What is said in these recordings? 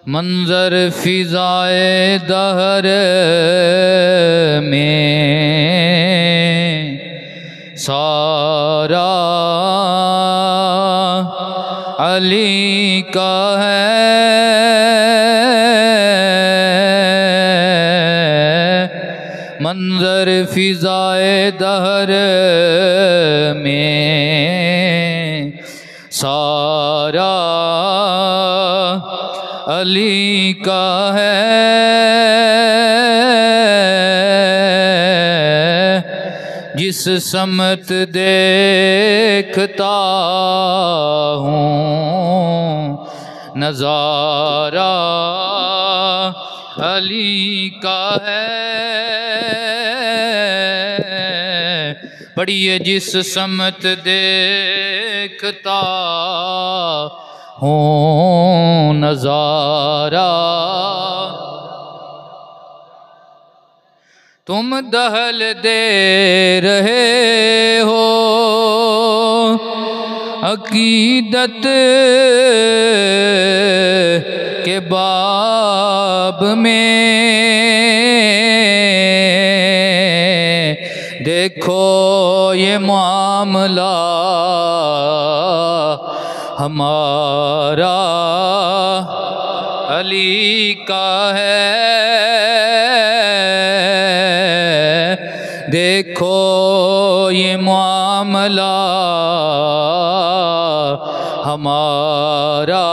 मंजर फिजाए दहर में सारा अली का है। मंजर फिजाए दहर में सारा अली का है। जिस समत देखता हूँ नजारा अली का है। पढ़िए जिस समत देखता हूँ नजारा। तुम दहल दे रहे हो अकीदत के बाब में, देखो ये मामला हमारा अली का है। देखो ये मामला हमारा।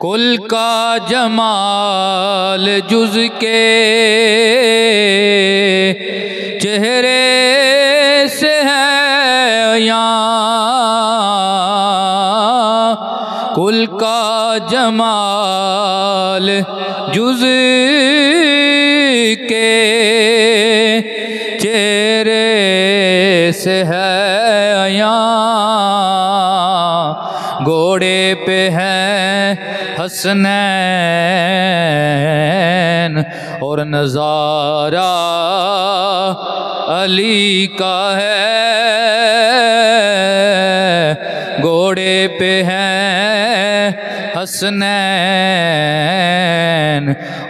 कुल का जमाल जुज के चेहरे से है यहाँ। कुल का जमाल जुज के चेहरे से है यहाँ। घोड़े पे हैं हसनैन और नज़ारा अली का है। घोड़े पे हैं हसनैन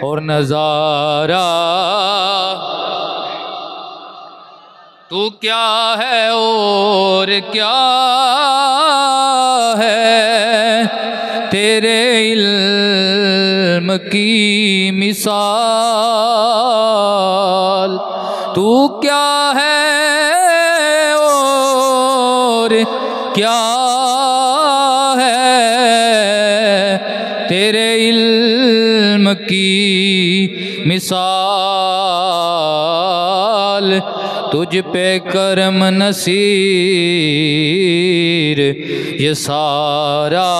और नज़ारा। तू क्या है और क्या है तेरे इल्म की मिसाल। तू क्या है और क्या है तेरे इल्म की मिसाल। तुझ पे करम नसीर ये सारा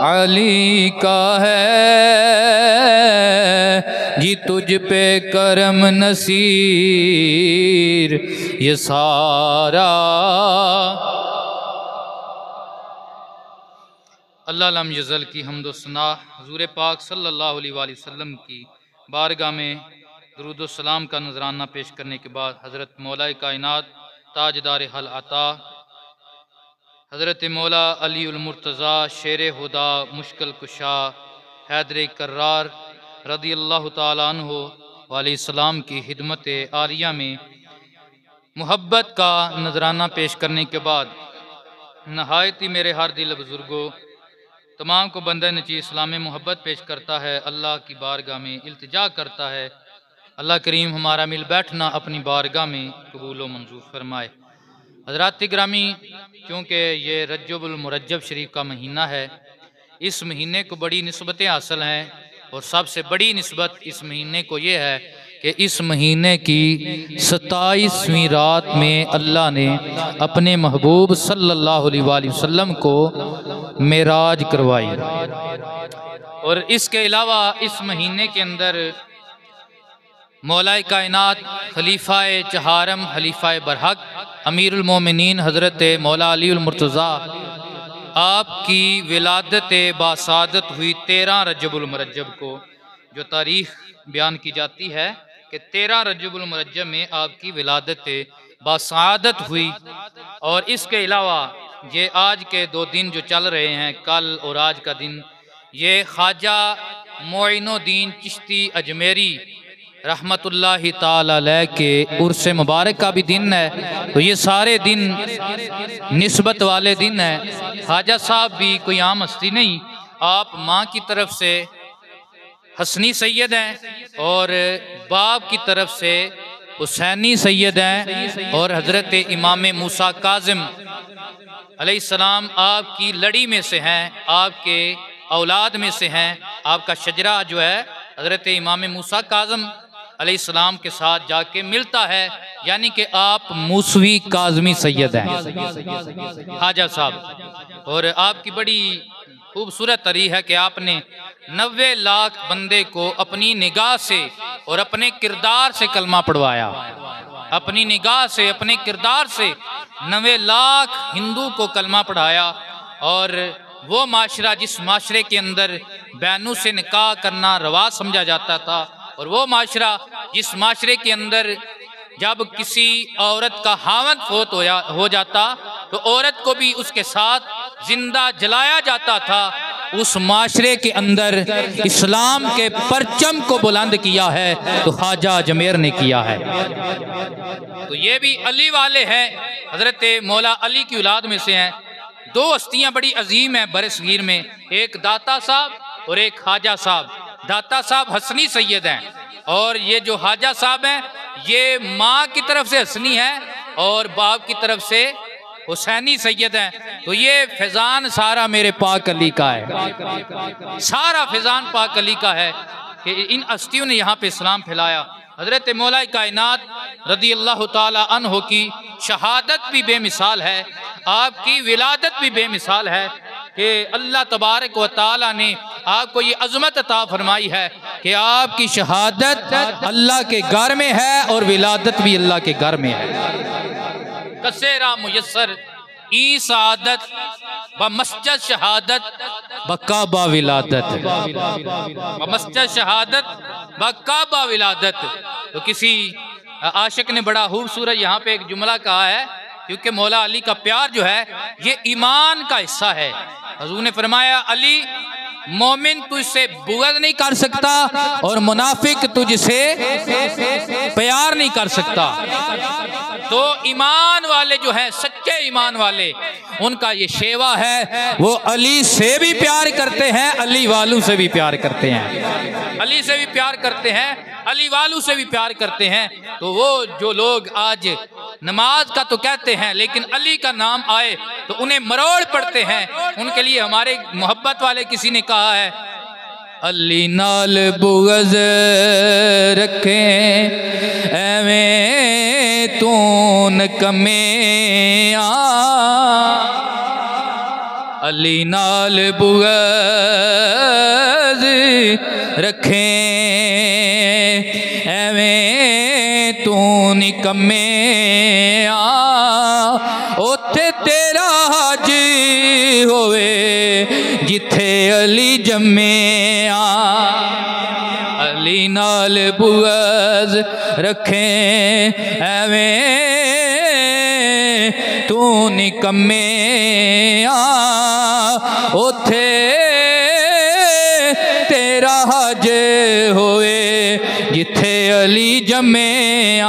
अली का है। जी तुझ पे करम नसीर ये सारा। अल्लाह लम यज़ल की हम्दो सना हुज़ूर पाक सल्लल्लाहु अलैहि वसल्लम की बारगाह में दुरूद व सलाम का नजराना पेश करने के बाद हज़रत मौला कायनात ताजदार हल अता हज़रत मौला अली उल मुर्तज़ा शेर हुदा मुश्किल कुशा हैदर कर्रार रदी अल्लाह ताला अन्हु अलैहिस्सलाम की खिदमत आलिया में मुहब्बत का नजराना पेश करने के बाद नहायत ही मेरे हर दिल बुजुर्गों तमाम को बंदे नची इस्लाम में मोहब्बत पेश करता है। अल्लाह की बारगाह में इल्तिजा करता है अल्लाह करीम हमारा मिल बैठना अपनी बारगाह में कबूल व मंजूर फरमाए। हज़रात ग्रामी, क्योंकि ये रज्जुबुल मुरज्जब शरीफ का महीना है, इस महीने को बड़ी निस्बतें हासिल हैं और सबसे बड़ी निस्बत इस महीने को ये है कि इस महीने की 27वीं रात में अल्लाह ने अपने महबूब सल्लल्लाहु अलैहि वसल्लम को मेराज करवाई। और इसके अलावा इस महीने के अंदर मौलाए कायनात खलीफाए चहारम खलीफाए बरहक अमीरुल मोमिनीन हज़रत मौला अली उल मुर्तज़ा आपकी विलादत बासादत हुई 13 रजबुल मुरज्जब को। जो तारीख बयान की जाती है कि 13 रजबुल मुरज्जब में आपकी विलादत बासआदत हुई। और इसके अलावा ये आज के 2 दिन जो चल रहे हैं, कल और आज का दिन, ये ख्वाजा मोइनुद्दीन चिश्ती अजमेरी रहमतुल्लाहि ताला अलैह के उर्स मुबारक का भी दिन है। तो ये सारे दिन निस्बत वाले दिन है। ख्वाजा साहब भी कोई आम हस्ती नहीं, आप माँ की तरफ से हसनी सैयद हैं और बाप की तरफ से हुसैनी सैयद हैं। और हज़रत इमाम मूसा काज़िम अलैहिस्सलाम आपकी लड़ी में से हैं, आपके औलाद में से हैं। आपका शजरा जो है हज़रत इमाम मूसा काज़िम अलैहिस्सलाम के साथ जाके मिलता है, यानी कि आप मूसवी काज़मी सैयद हैं ख्वाजा साहब। और आपकी बड़ी खूबसूरत तरी है कि आपने 90 लाख बंदे को अपनी निगाह से और अपने किरदार से कलमा पढ़वाया। अपनी निगाह से, अपने किरदार से 90 लाख हिंदू को कलमा पढ़ाया। और वो माशरा जिस माशरे के अंदर बैनू से निकाह करना रवा समझा जाता था, और वो माशरा जिस माशरे के अंदर जब किसी औरत का हावंद फोत हो जाता तो औरत को भी उसके साथ जिंदा जलाया जाता था, उस माशरे के अंदर इस्लाम के परचम को बुलंद किया है तो ख्वाजा अजमेर ने किया है। तो ये भी अली वाले हैं, हजरत मौला अली की औलाद में से हैं। 2 हस्तियां बड़ी अजीम हैं बरसगीर में, एक दाता साहब और एक ख्वाजा साहब। दाता साहब हसनी सैयद हैं और ये जो ख्वाजा साहब हैं ये माँ की तरफ से हसनी है और बाप की तरफ से हुसैनी सैयद हैं। तो ये फैज़ान सारा मेरे पाक अली का है, सारा फैज़ान पाक अली का है कि इन हस्तियों ने यहाँ पे इस्लाम फैलाया। हज़रत मौला कायनात रज़ी अल्लाह ताला अन्हो की शहादत भी बेमिसाल है, आपकी विलादत भी बेमिसाल है कि अल्लाह तबारक व तआला ने आपको ये अज़मत अता फरमाई है कि आपकी शहादत अल्लाह के घर में है और विलादत भी अल्लाह के घर में है। कसेरा मुयस्सर ई सआदत व मस्जिद शहादत व काबा विलादत, व मस्जिद शहादत व काबा विलादत। तो किसी आशिक ने बड़ा खूबसूरत यहाँ पे एक जुमला कहा है, क्योंकि मौला अली का प्यार जो है ये ईमान का हिस्सा है। हुज़ूर ने फरमाया अली मोमिन तुझसे बुग़्ज़ नहीं कर सकता और मुनाफिक तुझसे प्यार नहीं कर सकता। तो ईमान वाले जो हैं, सच्चे ईमान वाले, उनका ये शेवा है, वो अली से भी प्यार करते हैं, अली वालों से भी प्यार करते हैं, अली से भी प्यार करते हैं, अली वालों से भी प्यार करते हैं। तो वो जो लोग आज नमाज का तो कहते हैं लेकिन अली का नाम आए तो उन्हें मरोड़ पड़ते हैं, उनके लिए हमारे मोहब्बत वाले किसी ने कहा है अली नाल बुग़्ज़ रखें एवें तू नकमे आ, अली नाल बुग़्ज़ रखें एवें तू निकमे आ, ओथे तेरा हज होवे जिथे अली जमे आ, अली नाल बुग़्ज़ रखें एवें तू निकमे आ, ओथे तेरा हज होए जिथे अली जमे आ।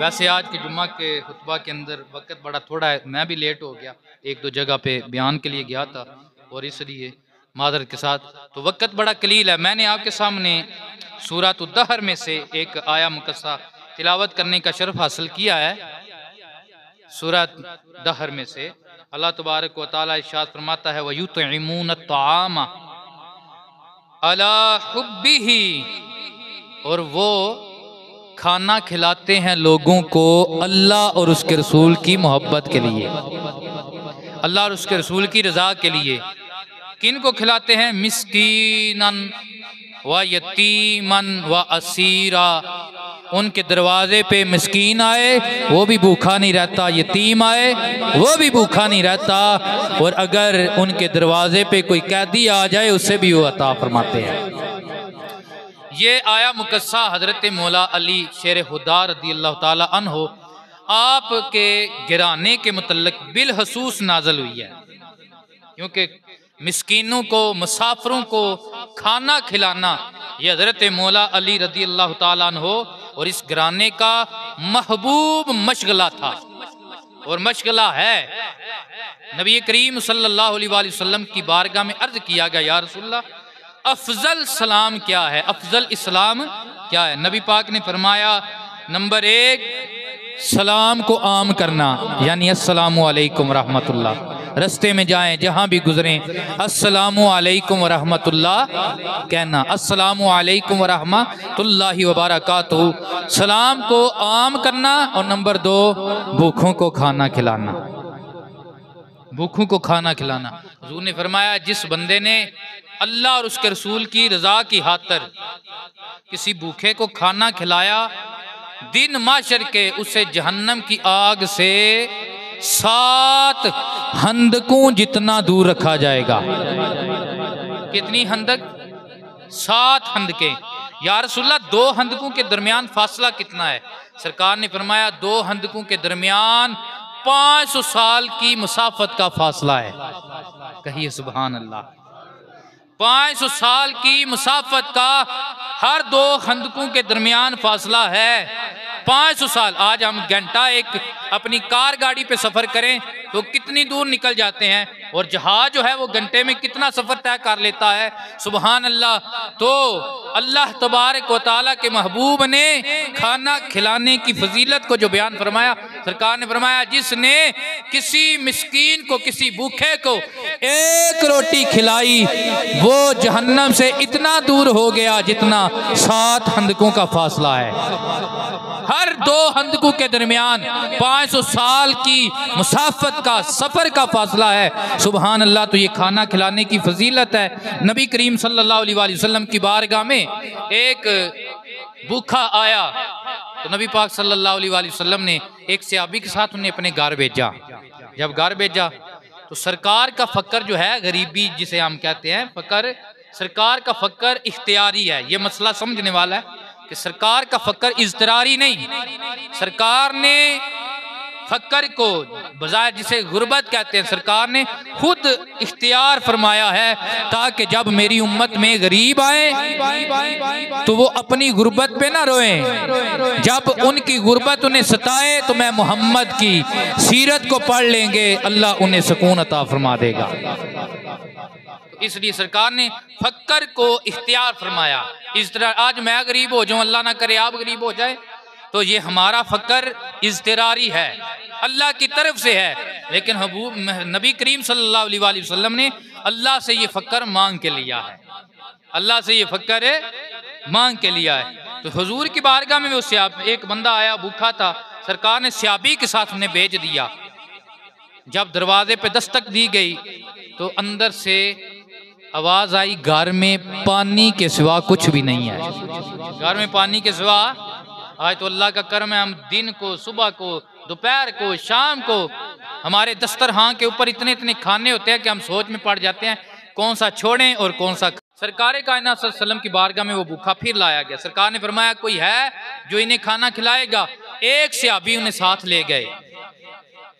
वैसे आज के जुम्मा के खुतबा के अंदर वक्त बड़ा थोड़ा है, मैं भी लेट हो गया, 1-2 जगह पे बयान के लिए गया था और इसलिए मादरत के साथ तो वक्त बड़ा कलील है। मैंने आपके सामने सूरत दहर में से एक आया मुकस्सा तिलावत करने का शर्फ हासिल किया है। सूरत दहर में से अल्लाह तबारक व तआला इरशाद फरमाता है वयुतइमून अत्ताम अला हुब्बिही, और वो खाना खिलाते हैं लोगों को अल्लाह और उसके रसूल की मोहब्बत के लिए, अल्लाह और उसके रसूल की रज़ा के लिए। किन को खिलाते हैं? मिस्कीनन व यतीमन व असीरा। उनके दरवाजे पे मिस्कीन आए वो भी भूखा नहीं रहता, यतीम आए वो भी भूखा नहीं रहता, और अगर उनके दरवाजे पे कोई कैदी आ जाए उससे भी वो अता फरमाते हैं। ये आया मुकस्सा हजरत मौला अली शेर खुदा रदी अल्लाह ताला अन्हो आपके गिराने के मुतल्लिक बिलहसूस नाजल हुई है, क्योंकि मिस्कीनों को, मुसाफिरों को खाना खिलाना ये हजरत मौला अली रदी अल्लाह ताला अन्हो और इस घराने का महबूब मशगला था और मशगला है। नबी करीम सल्लल्लाहु अलैहि वसल्लम की बारगाह में अर्ज किया गया, या रसूलल्लाह अफजल सलाम क्या है, अफजल इस्लाम क्या है? नबी पाक ने फरमाया, नंबर 1 सलाम को आम करना, यानी अस्सलामु अलैकुम रहमतुल्लाह। रस्ते में जाएं, जहां भी गुजरें, अस्सलामु अलैकुम रहमतुल्लाह कहना, अस्सलामु अलैकुम रहमतुल्लाहि व बरकातुहू, सलाम को आम करना। और नंबर 2 भूखों को खाना खिलाना, भूखों को खाना खिलाना। हुजूर ने फरमाया, जिस बंदे ने अल्लाह और उसके रसूल की रजा की खातिर किसी भूखे को खाना खिलाया, दिन माशर के उसे जहन्नम की आग से 7 हंदकों जितना दूर रखा जाएगा। कितनी हंदक? 7 हंदके। या रसूलल्लाह 2 हंदकों के दरमियान फासला कितना है? सरकार ने फरमाया 2 हंदकों के दरमियान 500 साल की मुसाफत का फासला है। कहिए सुभान अल्लाह। 500 साल की मुसाफत का हर 2 हंदकों के दरमियान फासला है। 500 साल। आज हम घंटा एक अपनी कार गाड़ी पे सफर करें तो कितनी दूर निकल जाते हैं, और जहाज जो है वो घंटे में कितना सफर तय कर लेता है। सुभान अल्लाह। तो अल्लाह तबारक व तआला के महबूब ने खाना खिलाने की फजीलत को जो बयान फरमाया, सरकार ने फरमाया, जिसने किसी मिस्कीन को, किसी भूखे को 1 रोटी खिलाई, वो जहन्नम से इतना दूर हो गया जितना 7 हंदकों का फासला है। हर 2 हंदकों के दरमियान 500 साल की मुसाफत का, सफर का फासला है। सुभान अल्लाह। तो ये खाना खिलाने की फजीलत है। नबी करीम सल्लल्लाहु अलैहि वसल्लम की बारगाह में एक भूखा आया तो नबी पाक सल्लल्लाहु अलैहि वसल्लम ने एक सहाबी के साथ उन्हें अपने घर भेजा। जब घर भेजा तो सरकार का फकर जो है, गरीबी जिसे हम कहते हैं फकर, सरकार का फकर इख्तियारी है। ये मसला समझने वाला है कि सरकार का फकर इज़्तिरारी नहीं। सरकार ने फकर को बजाय, जिसे गुर्बत कहते हैं, सरकार ने खुद इख्तियार फरमाया है ताकि जब मेरी उम्मत में गरीब आए तो वो अपनी गुर्बत पे ना रोएं। जब उनकी गुर्बत उन्हें सताए तो मैं मोहम्मद की सीरत को पढ़ लेंगे, अल्लाह उन्हें सुकून अता फरमा देगा। इसलिए सरकार ने फकर को इख्तियार फरमाया। इस तरह आज मैं गरीब हो जाऊं, अल्लाह ना करे आप गरीब हो जाए, तो ये हमारा फकर इज़्तिरारी है, अल्लाह की तरफ से है। लेकिन हबूब नबी करीम सल्लल्लाहु अलैहि वसल्लम ने अल्लाह से ये फकर मांग के लिया है, अल्लाह से ये फकर मांग के लिया है। तो हुजूर की बारगाह में वो एक बंदा आया, भूखा था। सरकार ने सहाबी के साथ उन्हें भेज दिया। जब दरवाजे पे दस्तक दी गई तो अंदर से आवाज आई, घर में पानी के सिवा कुछ भी नहीं है। घर में पानी के सिवा, आज तो अल्लाह का करम है, हम दिन को, सुबह को, दोपहर को, शाम को हमारे दस्तरखान के ऊपर इतने इतने खाने होते हैं कि हम सोच में पड़ जाते हैं कौन सा छोड़ें और कौन सा। सरकार कायनात सल्लल्लाहु अलैहि वसल्लम की बारगाह में वो भूखा फिर लाया गया। सरकार ने फरमाया, कोई है जो इन्हें खाना खिलाएगा? एक सहाबी उन्हें साथ ले गए,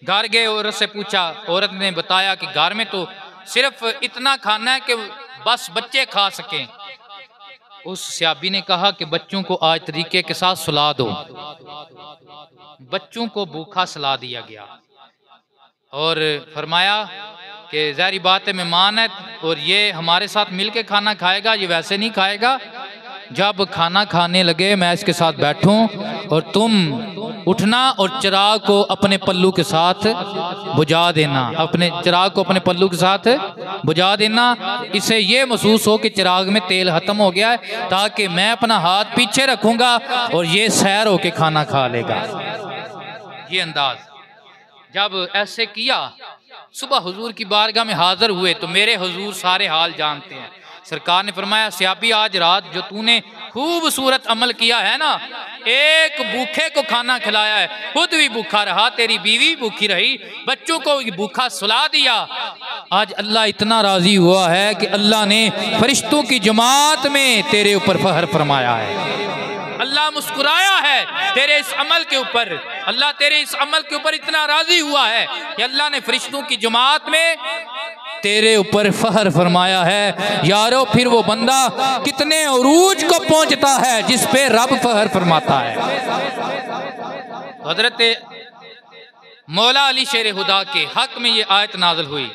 घर गए, औरत से पूछा। औरत ने बताया कि घर में तो सिर्फ इतना खाना है कि बस बच्चे खा सकें। उस सहाबी ने कहा कि बच्चों को आज तरीके के साथ सुला दो। बच्चों को भूखा सुला दिया गया और फरमाया कि ज़ाहिर बात है मेहमान है और ये हमारे साथ मिलके खाना खाएगा, ये वैसे नहीं खाएगा। जब खाना खाने लगे मैं इसके साथ बैठूं और तुम उठना और चिराग को अपने पल्लू के साथ बुझा देना, अपने चिराग को अपने पल्लू के साथ बुझा देना। इसे ये महसूस हो कि चिराग में तेल खत्म हो गया है, ताकि मैं अपना हाथ पीछे रखूंगा और ये सैर होके खाना खा लेगा। ये अंदाज जब ऐसे किया, सुबह हुजूर की बारगाह में हाजिर हुए तो मेरे हुजूर सारे हाल जानते हैं। सरकार ने फरमाया सियाबी आज रात जो तूने खूबसूरत अमल किया है ना, एक भूखे को खाना खिलाया है, खुद भी भूखा रहा, तेरी बीवी भी भूखी रही, बच्चों को भी भूखा सुला दिया, आज अल्लाह इतना राजी हुआ है कि अल्लाह ने फरिश्तों की जमात में तेरे ऊपर फहर फरमाया है। अल्लाह मुस्कुराया है तेरे इस अमल के ऊपर, अल्लाह तेरे इस अमल के ऊपर इतना राजी हुआ है कि अल्लाह ने फरिश्तों की जमात में तेरे ऊपर फहर फरमाया है। यारो फिर वो बंदा कितने उरूज को पहुंचता है जिस पे रब फहर फरमाता है। हजरत मौला अली शेर खुदा के हक में ये आयत नाज़िल हुई।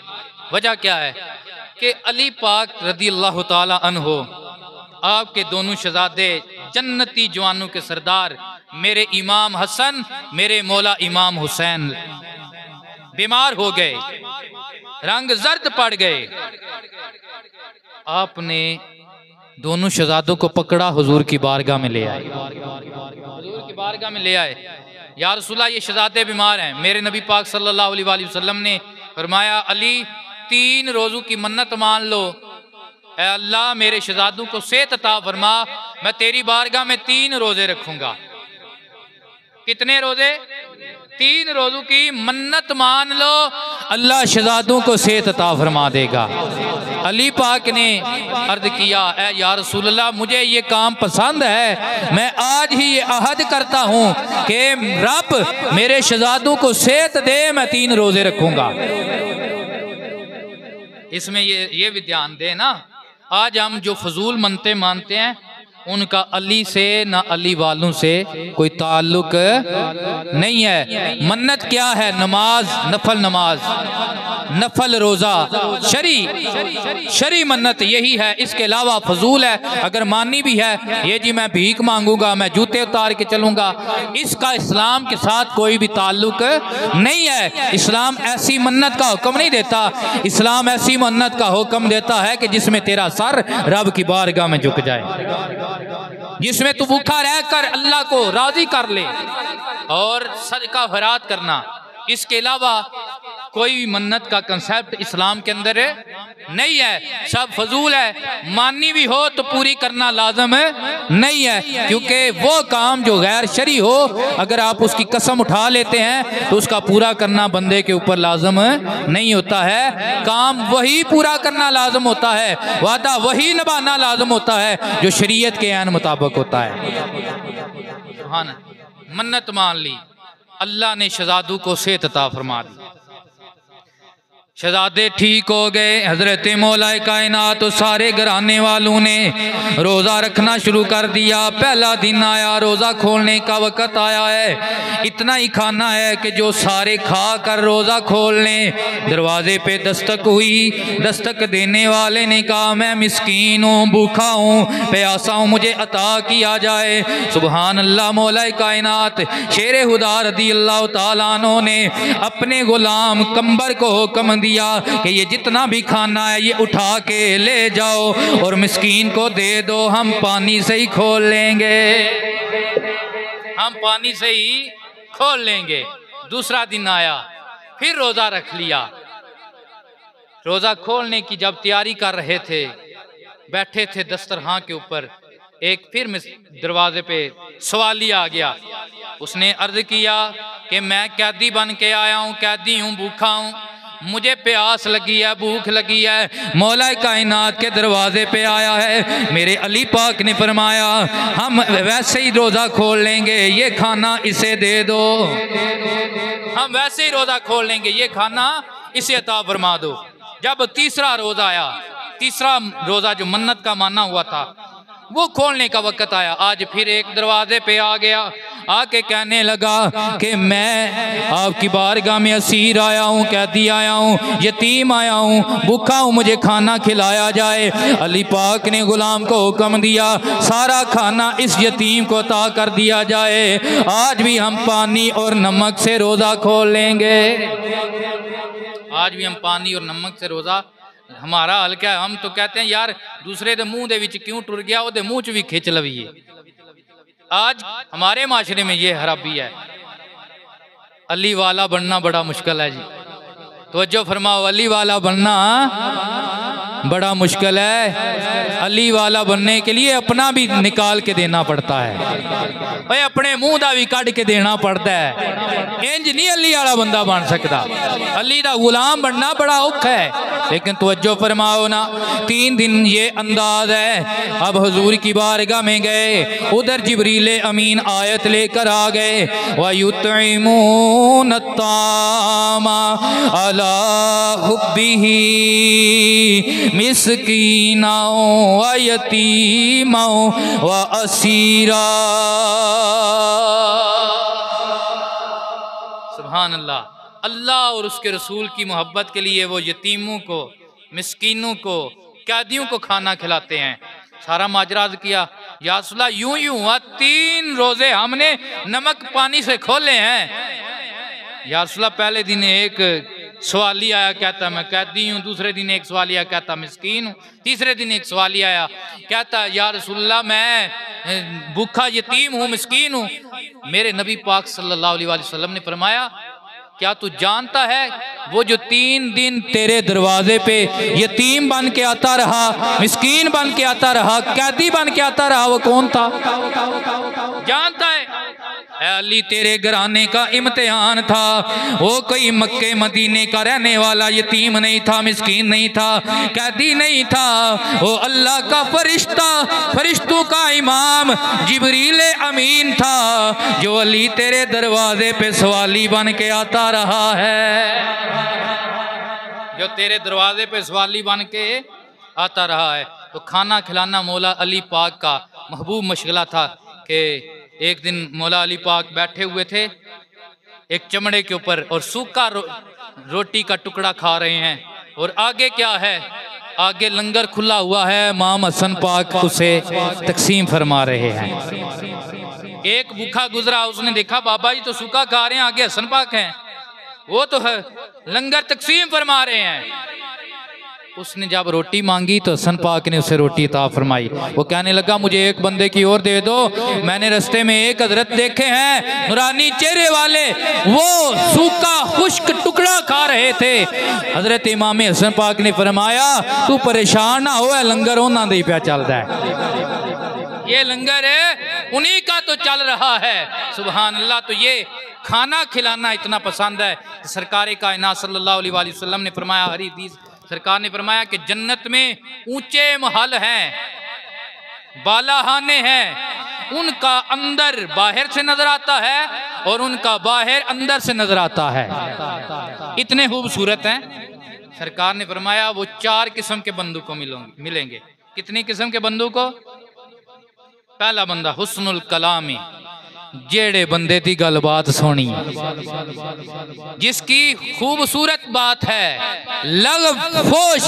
वजह क्या है कि अली पाक रदी अल्लाह ताला अन्हो, आपके दोनों शहजादे जन्नती जवानों के सरदार मेरे इमाम हसन, मेरे मौला इमाम हुसैन बीमार हो गए, रंग जर्द पड़ गए। आपने दोनों शहजादों को पकड़ा, हुजूर की बारगाह में ले आए, हुजूर की बारगाह में ले आए। या रसूलल्लाह ये शहजादे बीमार हैं। मेरे नबी पाक सल्लल्लाहु अलैहि वसल्लम ने फरमाया अली 3 रोज़ों की मन्नत मान लो, ऐ अल्लाह मेरे शहजादों को सेहत अता फरमा, मैं तेरी बारगाह में 3 रोजे रखूंगा। कितने रोजे? 3 रोजों की मन्नत मान लो, अल्लाह शहजादों को सेहत अता फरमा देगा। अली पाक ने अर्ज किया ऐ या रसूलल्लाह मुझे ये काम पसंद है, मैं आज ही ये अहद करता हूँ कि रब मेरे शहजादों को सेहत दे, मैं 3 रोजे रखूंगा। इसमें ये भी ध्यान दे ना, आज हम जो फजूल मनते मानते हैं उनका अली से ना अली वालों से कोई ताल्लुक नहीं है। मन्नत क्या है? नमाज, नफल नमाज, नफल रोजा, शरी मन्नत यही है। इसके अलावा फजूल है, अगर मानी भी है ये जी मैं भीख मांगूंगा, मैं जूते उतार के चलूंगा, इसका इस्लाम के साथ कोई भी ताल्लुक नहीं है। इस्लाम ऐसी मन्नत का हुक्म नहीं देता, इस्लाम ऐसी मन्नत का हुक्म देता है कि जिसमें तेरा सर रब की बारगाह में झुक जाए, जिसमें तू भूखा रहकर अल्लाह को राजी कर ले, और सदका खैरात करना। इसके अलावा कोई भी मन्नत का कंसेप्ट इस्लाम के अंदर नहीं है, सब फजूल है। मानी भी हो तो पूरी करना लाजम नहीं है, क्योंकि वो काम जो गैर शरी हो अगर आप उसकी कसम उठा लेते हैं तो उसका पूरा करना बंदे के ऊपर लाजम नहीं होता है। काम वही पूरा करना लाजम होता है, वादा वही निभाना लाजम होता है जो शरीयत के ऐन मुताबिक होता है। सुभान अल्लाह। मन्नत मान ली, अल्लाह ने शहजादों को सेहत अता फरमा दी, शहजादे ठीक हो गए। हजरत मौला कायनात तो सारे घराने वालों ने रोज़ा रखना शुरू कर दिया। पहला दिन आया, रोज़ा खोलने का वक़्त आया है। इतना ही खाना है कि जो सारे खा कर रोज़ा खोल लें। दरवाजे पे दस्तक हुई, दस्तक देने वाले ने कहा मैं मिस्कीन हूँ, भूखा हूँ, प्यासा हूँ, मुझे अता किया जाए। सुबहान अल्लाह। मौला कायनात शेर खुदा रदी अल्लाह तआला अन्हु ने अपने गुलाम कंबर को हुक्म दिया कि ये जितना भी खाना है ये उठा के ले जाओ और मिस्कीन को दे दो, हम पानी से ही खोल लेंगे, हम पानी से ही खोल लेंगे। दूसरा दिन आया, फिर रोजा रख लिया। रोजा खोलने की जब तैयारी कर रहे थे, बैठे थे दस्तरखान के ऊपर, एक फिर दरवाजे पे सवाली आ गया। उसने अर्ज किया कि मैं कैदी बन के आया हूँ, कैदी हूँ, भूखा हूँ, मुझे प्यास लगी है, भूख लगी है। मौला कायनात के दरवाजे पे आया है। मेरे अली पाक ने फरमाया हम वैसे ही रोज़ा खोल लेंगे, ये खाना इसे दे दो, हम वैसे ही रोज़ा खोल लेंगे, ये खाना इसे अता फरमा दो। जब तीसरा रोज़ा आया, तीसरा रोज़ा जो मन्नत का माना हुआ था वो खोलने का वक़्त आया, आज फिर एक दरवाजे पे आ गया। आके कहने लगा कि मैं आपकी बारगाह में असीर आया हूँ, कैदी आया हूँ, यतीम आया हूँ, भूखा हूँ, मुझे खाना खिलाया जाए। अली पाक ने गुलाम को हुक्म दिया सारा खाना इस यतीम को अता कर दिया जाए। आज भी हम पानी और नमक से रोज़ा खोल लेंगे, आज भी हम पानी और नमक से रोज़ा। हमारा हाल क्या है? हम तो कहते हैं यार दूसरे दे मुंह दे विच क्यों टुर गया, ओदे मुंह च भी खिंच लवीए। आज हमारे माशरे में ये खराबी है। अली वाला बनना बड़ा मुश्किल है जी, तवज्जो फरमाओ, अली वाला बनना बड़ा मुश्किल है। अली वाला बनने के लिए अपना भी निकाल के देना पड़ता है, भाई अपने मुंह का भी कट के देना पड़ता है। इंज नहीं अली वाला बंदा बन सकता। अली का गुलाम बनना बड़ा औखा है। लेकिन तवज्जो फरमाओ ना, 3 दिन ये अंदाज है। अब हुजूर की बारगाह में गए, उधर जिब्रील अमीन आयत लेकर आ गए, वयुतइमून अत्तामा अला हुब्बिही मिस्कीना व यतीमा व असीरा। सुभान अल्लाह। अल्लाह और उसके रसूल की मोहब्बत के लिए वो यतीमों को, मिस्कीनों को, कैदियों को खाना खिलाते हैं। सारा माजरा अर्ज किया, या रसूलल्लाह यूं यूं हुआ 3 रोजे हमने नमक पानी से खोले हैं। या रसूलल्लाह पहले दिन एक सवाली आया, कहता मैं कैदी हूँ। दूसरे दिन एक सवाली आया, कहता मिस्कीन हूँ। तीसरे दिन एक सवाली आया, कहता या रसूलल्लाह मैं भूखा यतीम हूँ, मिस्कीन हूँ। मेरे नबी पाक सल्लल्लाहु अलैहि वसल्लम ने फरमाया, क्या तू जानता है वो जो 3 दिन तेरे दरवाजे पे यतीम बन के आता रहा, मिस्कीन बन के आता रहा, कैदी बन के आता रहा, वो कौन था? जानता है? अली तेरे घराने का इम्तिहान था। वो कोई मक्के मदीने का रहने वाला यतीम नहीं था, मिस्कीन नहीं था, कैदी नहीं था। वो अल्लाह का फरिश्ता, फरिश्तों का इमाम जिब्रील अमीन था, जो अली तेरे दरवाजे पे सवाली बन के आता रहा है, जो तेरे दरवाजे पे सवाली बन के आता रहा है। तो खाना खिलाना मौला अली पाक का महबूब मशगला था कि एक दिन मौला अली पाक बैठे हुए थे एक चमड़े के ऊपर और सूखा रोटी का टुकड़ा खा रहे हैं। और आगे क्या है? आगे लंगर खुला हुआ है, इमाम हसन पाक उसे तकसीम फरमा रहे हैं। एक भूखा गुजरा, उसने देखा बाबा जी तो सूखा खा रहे हैं, आगे हसन पाक हैं, वो तो है लंगर तकसीम फरमा रहे हैं। उसने जब रोटी मांगी तो हसन पाक ने उसे रोटी अता फरमाई। वो कहने लगा मुझे एक बंदे की और दे दो, मैंने रास्ते में एक हजरत देखे हैं नूरानी चेहरे वाले, वो सूखा खुश्क टुकड़ा खा रहे थे। हजरत इमाम हसन पाक ने फरमाया तू परेशान ना हो, लंगर उन्हां दा ही पिया चलदा है, ये लंगर है उन्हीं का तो चल रहा है। सुभान अल्लाह। तो ये खाना खिलाना इतना पसंद है। सरकार कायनात सल्लल्लाहु अलैहि वसल्लम ने फरमाया, हदीस सरकार ने फरमाया कि जन्नत में ऊंचे महल हैं, बालाहाने हैं, उनका अंदर बाहर से नजर आता है और उनका बाहर अंदर से नजर आता है, इतने खूबसूरत हैं। सरकार ने फरमाया वो 4 किस्म के बंदों को मिलेंगे। कितनी किस्म के बंदों को? पहला बंदा हुस्नुल कलामी, जेड़े बंदे की गलबात सोनी, जिसकी खूबसूरत बात है, लगफोश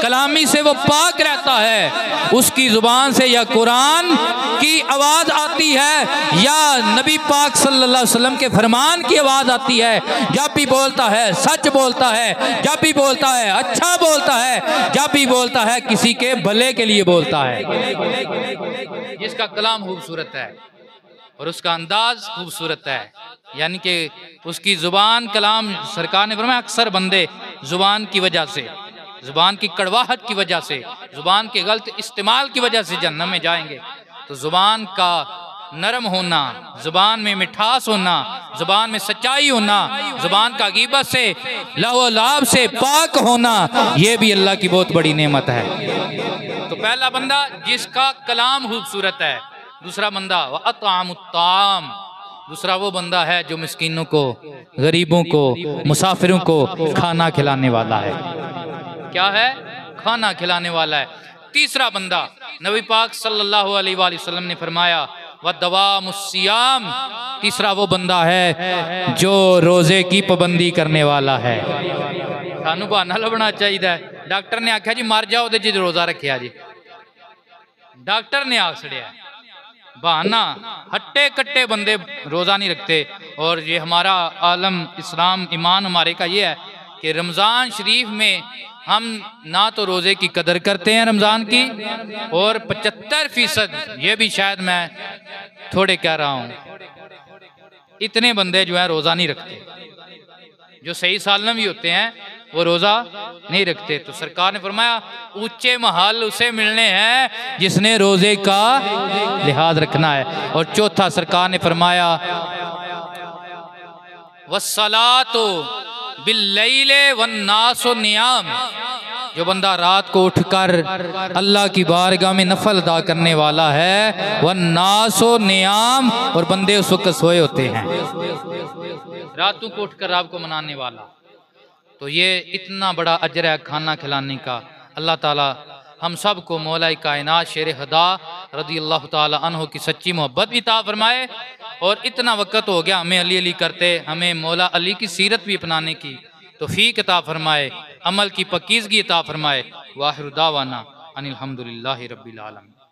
कलामी से वो पाक रहता है, उसकी जुबान से या कुरान की आवाज आती है या नबी पाक सल्लल्लाहु अलैहि वसल्लम के फरमान की आवाज आती है। जब भी बोलता है सच बोलता है, जब भी बोलता है अच्छा बोलता है, जब भी बोलता है किसी के भले के लिए बोलता है। जिसका कलाम खूबसूरत है और उसका अंदाज खूबसूरत है, यानी कि उसकी ज़ुबान कलाम, सरकार ने फरमाया अक्सर बंदे ज़ुबान की वजह से, ज़ुबान की कड़वाहट की वजह से, ज़ुबान के गलत इस्तेमाल की वजह से जहन्नम में जाएंगे। तो ज़ुबान का नरम होना, ज़ुबान में मिठास होना, ज़ुबान में सच्चाई होना, ज़ुबान का गीबत से लहव लाभ से पाक होना, ये भी अल्लाह की बहुत बड़ी नेमत है। तो पहला बंदा जिसका कलाम खूबसूरत है। दूसरा बंदा व अतामुत्ताम, दूसरा वो बंदा है जो मिस्कीनों को, गरीबों को, मुसाफिरों को खाना खिलाने वाला है। क्या है? खाना खिलाने वाला है। तीसरा बंदा नबी पाक सल्लल्लाहु अलैहि वसल्लम ने फरमाया व दवामुस्सियाम, तीसरा वो बंदा है जो रोजे की पाबंदी करने वाला है। सानू बहाना लभना चाहिए। डॉक्टर ने आख्या जी मर जाओ तो जी रोजा रखिया जी, डॉक्टर ने आख छड़िया बहाना। हट्टे कट्टे बंदे रोज़ा नहीं रखते। और ये हमारा आलम इस्लाम ईमान हमारे का ये है कि रमज़ान शरीफ में हम ना तो रोज़े की कदर करते हैं रमज़ान की, और 75% ये भी शायद मैं थोड़े कह रहा हूँ, इतने बंदे जो है रोज़ा नहीं रखते। जो सही सालम भी होते हैं वो रोज़ा नहीं रखते। तो सरकार ने फरमाया ऊंचे महल उसे मिलने हैं जिसने रोज़े का लिहाज रखना है। और चौथा सरकार ने फरमाया वस्सलातो बिल्लैले वन्नासु नियाम, जो बंदा रात को उठकर अल्लाह की बारगाह में नफल अदा करने वाला है, वन्नासु नियाम, और बंदे उस वक्त सोए होते हैं, रातों को उठकर रब को मनाने वाला। तो ये इतना बड़ा अजर है खाना खिलाने का। अल्लाह ताला हम सब को मौला कायनात शेर खुदा रज़ी अल्लाह ताला अन्हु की सच्ची मोहब्बत भी अता फरमाए। और इतना वक़्त हो गया हमें अली अली करते, हमें मौला अली की सीरत भी अपनाने की तौफीक अता फरमाए, अमल की पकीज़गी अता फरमाए। वाहिर दावाना अनिल हम्दुलिल्लाहि रब्बिल आलमीन।